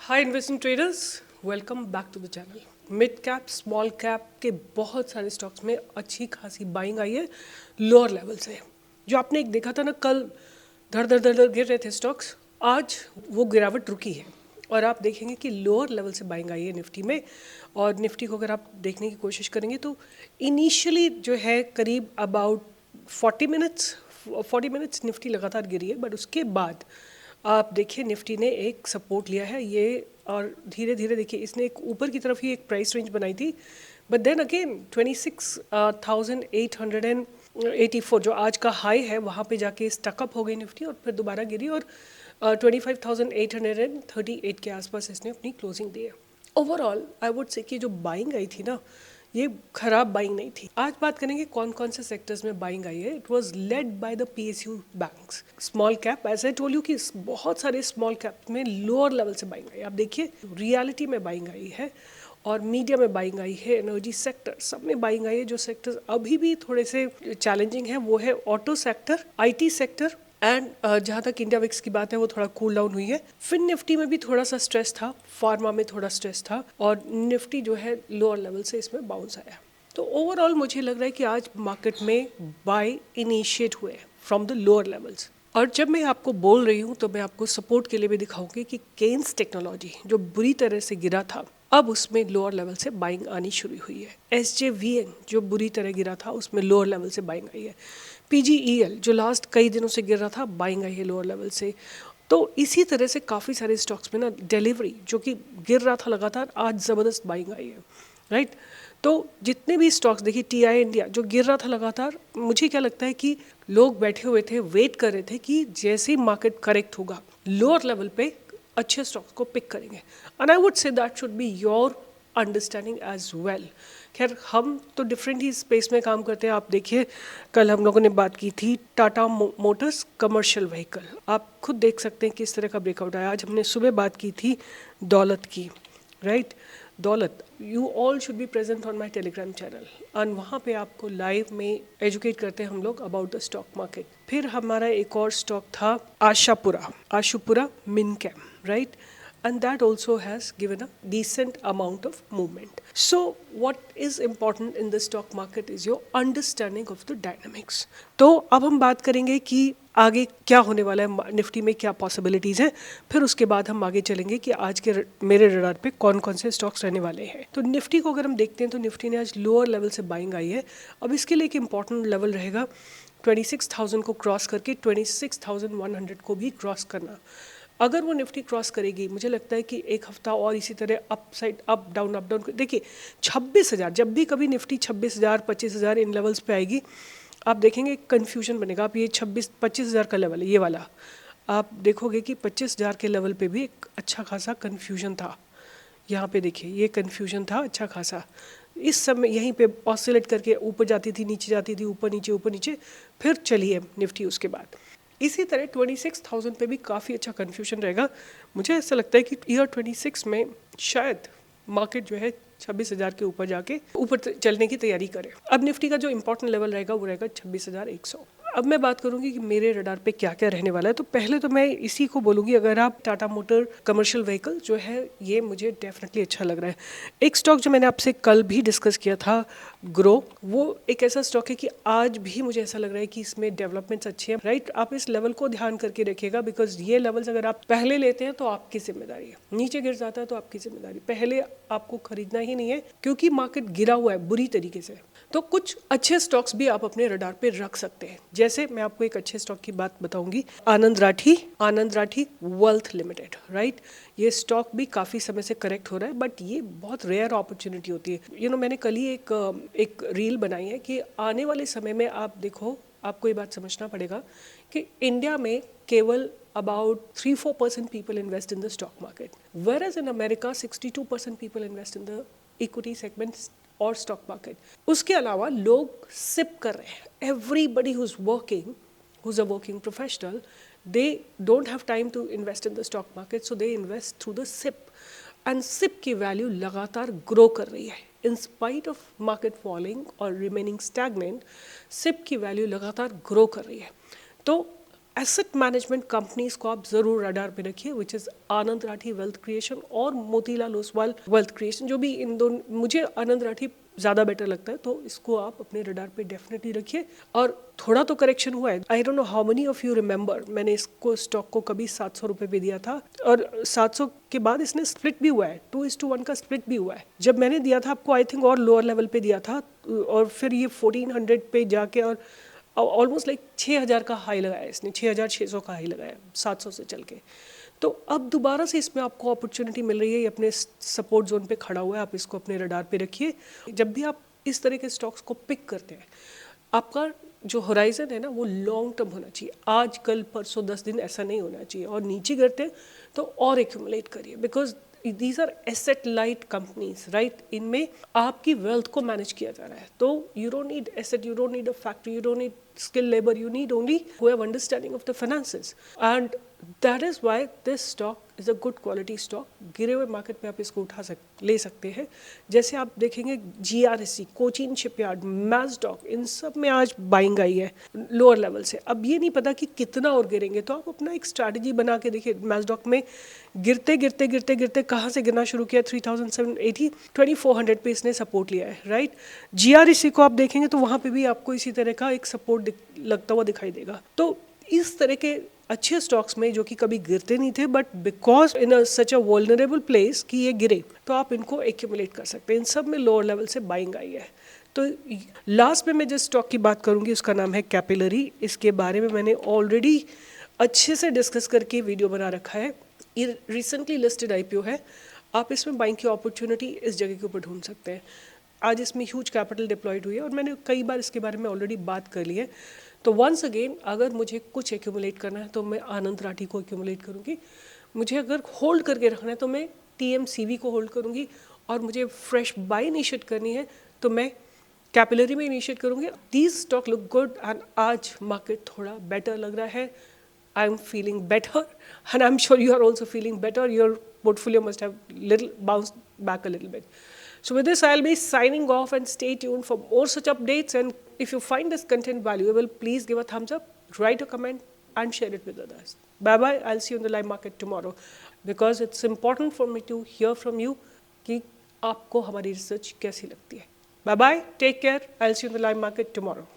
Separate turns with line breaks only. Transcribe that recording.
Hi investing traders, welcome back to the channel. Mid cap small cap के बहुत सारे stocks में अच्छी खासी बाइंग आई है लोअर लेवल से। जो आपने एक देखा था ना, कल धड़ धड़ धड़ धड़ गिर रहे थे स्टॉक्स, आज वो गिरावट रुकी है और आप देखेंगे कि लोअर लेवल से बाइंग आई है निफ्टी में। और निफ्टी को अगर आप देखने की कोशिश करेंगे तो इनिशियली जो है करीब अबाउट 40 मिनट्स निफ्टी लगातार गिरी है, बट उसके बाद आप देखिए निफ्टी ने एक सपोर्ट लिया है ये, और धीरे धीरे देखिए इसने एक ऊपर की तरफ ही एक प्राइस रेंज बनाई थी, बट देन अगेन 26,884 जो आज का हाई है वहाँ पे जाके स्टकअप हो गई निफ्टी और फिर दोबारा गिरी और 25,838 के आसपास इसने अपनी क्लोजिंग दी है। ओवरऑल आई वुड से कि जो बाइंग आई थी ना, ये खराब बाइंग नहीं थी। आज बात करेंगे कौन कौन से सेक्टर्स में बाइंग आई है। It was led by the PSU banks. Small cap, as I told you कि बहुत सारे स्मॉल कैप में लोअर लेवल से बाइंग आई। आप देखिए रियलिटी में बाइंग आई है और मीडिया में बाइंग आई है, एनर्जी सेक्टर सब में बाइंग आई है। जो सेक्टर्स अभी भी थोड़े से चैलेंजिंग है वो है auto sector, IT sector and जहाँ तक इंडिया विक्स की बात है वो थोड़ा कूल डाउन हुई है। फिर निफ्टी में भी थोड़ा सा स्ट्रेस था, फार्मा में थोड़ा स्ट्रेस था और निफ्टी जो है लोअर लेवल से इसमें बाउंस आया। तो ओवरऑल मुझे लग रहा है कि आज मार्केट में बाय इनिशिएट हुए फ्रॉम द लोअर लेवल्स। और जब मैं आपको बोल रही हूँ तो मैं आपको सपोर्ट के लिए भी दिखाऊंगी कि केन्स टेक्नोलॉजी जो बुरी तरह से गिरा था, अब उसमें लोअर लेवल से बाइंग आनी शुरू हुई है। एसजेवीएन जो बुरी तरह गिरा था उसमें लोअर लेवल से बाइंग आई है। पीजीईएल जो लास्ट कई दिनों से गिर रहा था, बाइंग आई है लोअर लेवल से। तो इसी तरह से काफ़ी सारे स्टॉक्स में ना, डिलीवरी जो कि गिर रहा था लगातार, आज ज़बरदस्त बाइंग आई है, राइट। तो जितने भी स्टॉक्स देखिए, टीआई इंडिया जो गिर रहा था लगातार, मुझे क्या लगता है कि लोग बैठे हुए थे, वेट कर रहे थे कि जैसे ही मार्केट करेक्ट होगा लोअर लेवल पे अच्छे स्टॉक्स को पिक करेंगे। And I would say that should be your understanding as well. खैर हम तो डिफरेंट ही स्पेस में काम करते हैं। आप देखिए कल हम लोगों ने बात की थी टाटा मोटर्स कमर्शियल व्हीकल, आप खुद देख सकते हैं किस तरह का ब्रेकआउट आया। आज हमने सुबह बात की थी दौलत की, राइट। दौलत, you all should be present on my Telegram channel और वहाँ पे आपको लाइव में एजुकेट करते हैं हम लोग अबाउट द स्टॉक मार्केट। फिर हमारा एक और स्टॉक था आशुपुरा मिनकैम, right, and that also has given a decent amount of movement. So what is important in the stock market is your understanding of the dynamics. तो अब हम बात करेंगे कि आगे क्या होने वाला है, निफ्टी में क्या पॉसिबिलिटीज़ हैं, फिर उसके बाद हम आगे चलेंगे कि आज के मेरे रडार पे कौन कौन से स्टॉक्स रहने वाले हैं। तो निफ्टी को अगर हम देखते हैं तो निफ्टी ने आज लोअर लेवल से बाइंग आई है। अब इसके लिए एक इंपॉर्टेंट लेवल रहेगा 26,000 को क्रॉस करके 26,100 को भी क्रॉस करना। अगर वो निफ्टी क्रॉस करेगी, मुझे लगता है कि एक हफ्ता और इसी तरह अप साइड अप डाउन देखिए 26,000, जब भी कभी निफ्टी 26,000 25,000 इन लेवल्स पे आएगी, आप देखेंगे कन्फ्यूजन बनेगा। आप ये 25,000 का लेवल है ये वाला, आप देखोगे कि 25,000 के लेवल पे भी एक अच्छा खासा कन्फ्यूजन था। यहाँ पे देखिए ये कन्फ्यूजन था अच्छा खासा। इस समय यहीं पे ऑसिलेट करके ऊपर जाती थी, नीचे जाती थी, ऊपर नीचे, फिर चलिए निफ्टी उसके बाद। इसी तरह 26,000 पे भी काफ़ी अच्छा कन्फ्यूजन रहेगा। मुझे ऐसा लगता है कि ईयर 26 में शायद मार्केट जो है 26,000 के ऊपर जाके ऊपर चलने की तैयारी करे। अब निफ्टी का जो इंपॉर्टेंट लेवल रहेगा वो रहेगा 26,100। अब मैं बात करूंगी कि मेरे रडार पे क्या क्या रहने वाला है। तो पहले तो मैं इसी को बोलूँगी, अगर आप टाटा मोटर कमर्शियल व्हीकल जो है ये मुझे डेफिनेटली अच्छा लग रहा है। एक स्टॉक जो मैंने आपसे कल भी डिस्कस किया था, ग्रो, वो एक ऐसा स्टॉक है कि आज भी मुझे ऐसा लग रहा है कि इसमें डेवलपमेंट्स अच्छी हैं, राइट। आप इस लेवल को ध्यान करके रखिएगा, बिकॉज ये लेवल्स अगर आप पहले लेते हैं तो आपकी जिम्मेदारी है, नीचे गिर जाता है तो आपकी जिम्मेदारी। पहले आपको खरीदना ही नहीं है क्योंकि मार्केट गिरा हुआ है बुरी तरीके से। तो कुछ अच्छे स्टॉक्स भी आप अपने रडार पे रख सकते हैं। जैसे मैं आपको एक अच्छे स्टॉक की बात बताऊंगी, आनंद राठी वेल्थ लिमिटेड, राइट। ये स्टॉक भी काफ़ी समय से करेक्ट हो रहा है, बट ये बहुत रेयर अपॉर्चुनिटी होती है। मैंने कल ही एक रील बनाई है कि आने वाले समय में आप देखो, आपको ये बात समझना पड़ेगा कि इंडिया में केवल about 3-4% people invest in the stock market, whereas in America 62% people invest in the equity segments और स्टॉक मार्केट। उसके अलावा लोग सिप कर रहे हैं। Everybody who's working, who's a working professional, they don't have time to invest in the stock market, so they invest through the SIP. And SIP की value लगातार grow कर रही है in spite of market falling और remaining stagnant. SIP की value लगातार grow कर रही है। तो एसेट मैनेजमेंट कंपनीज को आप जरूर रडार पे रखिए, which is Anand Rathi wealth creation और मोतीलाल ओसवाल वेल्थ क्रिएशन। जो भी इन दोनों, मुझे आनंद राठी ज़्यादा बेटर लगता है, तो इसको आप अपने रडार पे डेफिनेटली रखिए। और थोड़ा तो करेक्शन हुआ है। I don't know how many of you remember, मैंने इसको स्टॉक को कभी 700 रुपये पे दिया था और 700 के बाद इसने स्प्लिट भी हुआ है, 2:1 का स्प्लिट भी हुआ है। जब मैंने दिया था आपको आई थिंक और लोअर लेवल पे दिया था, और फिर ये 1400 पे जाके और ऑलमोस्ट लाइक 6000 का हाई लगाया इसने, 6600 का हाई लगाया 700 से चल के। तो अब दोबारा से इसमें आपको अपॉर्चुनिटी मिल रही है, ये अपने सपोर्ट जोन पे खड़ा हुआ है, आप इसको अपने रडार पे रखिए। जब भी आप इस तरह के स्टॉक्स को पिक करते हैं, आपका जो होराइजन है ना वो लॉन्ग टर्म होना चाहिए, आज कल परसों 10 दिन ऐसा नहीं होना चाहिए। और नीचे गिरते हैं तो और एक्यूमुलेट करिए, because these are asset light companies, right. इनमें आपकी वेल्थ को मैनेज किया जा रहा है, तो you don't need asset, you don't need a factory, you don't need skilled labor, you need only who have understanding of the finances, and that is why this stock is a good quality stock. गिरे हुए market में आप इसको ले सकते हैं। जैसे आप देखेंगे GRSC, कोचिन शिपयार्ड, मैजडॉक, इन सब में आज बाइंग आई है लोअर लेवल से। अब ये नहीं पता कि कितना और गिरेंगे, तो आप अपना एक स्ट्रैटेजी बना के देखिए। मैजडॉक में गिरते गिरते गिरते गिरते कहाँ से गिरना शुरू किया, 3780, 2400 पे इसने सपोर्ट लिया है, राइट। GRSC को आप देखेंगे तो वहाँ पे भी आपको इसी तरह का एक सपोर्ट लगता हुआ दिखाई देगा। तो इस तरह के अच्छे स्टॉक्स में जो कि कभी गिरते नहीं थे, but because in such a vulnerable place कि ये गिरे, तो आप इनको एक्यूमुलेट कर सकते हैं। इन सब में लोअर लेवल से बाइंग आई है। तो लास्ट में मैं जिस स्टॉक की बात करूंगी उसका नाम है कैपिलरी। इसके बारे में मैंने ऑलरेडी अच्छे से डिस्कस करके वीडियो बना रखा है। ये रिसेंटली लिस्टेड IPO है, आप इसमें बाइंग की अपॉर्चुनिटी इस जगह के ऊपर ढूंढ सकते हैं। आज इसमें ह्यूज कैपिटल डिप्लॉयड हुई है और मैंने कई बार इसके बारे में ऑलरेडी बात कर ली है। तो वंस अगेन, अगर मुझे कुछ एक्यूमुलेट करना है तो मैं आनंद राठी को एक्यूमुलेट करूँगी। मुझे अगर होल्ड करके रखना है तो मैं TMCV को होल्ड करूँगी, और मुझे फ्रेश बाय इनिशिएट करनी है तो मैं कैपिलरी में इनिशिएट करूँगी। These stock look good and आज मार्केट थोड़ा बेटर लग रहा है। I'm feeling better, and I'm sure you are also feeling better. Your portfolio must have bounced back a little bit. So with this, I'll be signing off, and stay tuned for more such updates. And if you find this content valuable, please give a thumbs up, write a comment, and share it with others. Bye bye. I'll see you in the live market tomorrow, because it's important for me to hear from you कि आपको हमारी research कैसी लगती है। Bye bye. Take care. I'll see you in the live market tomorrow.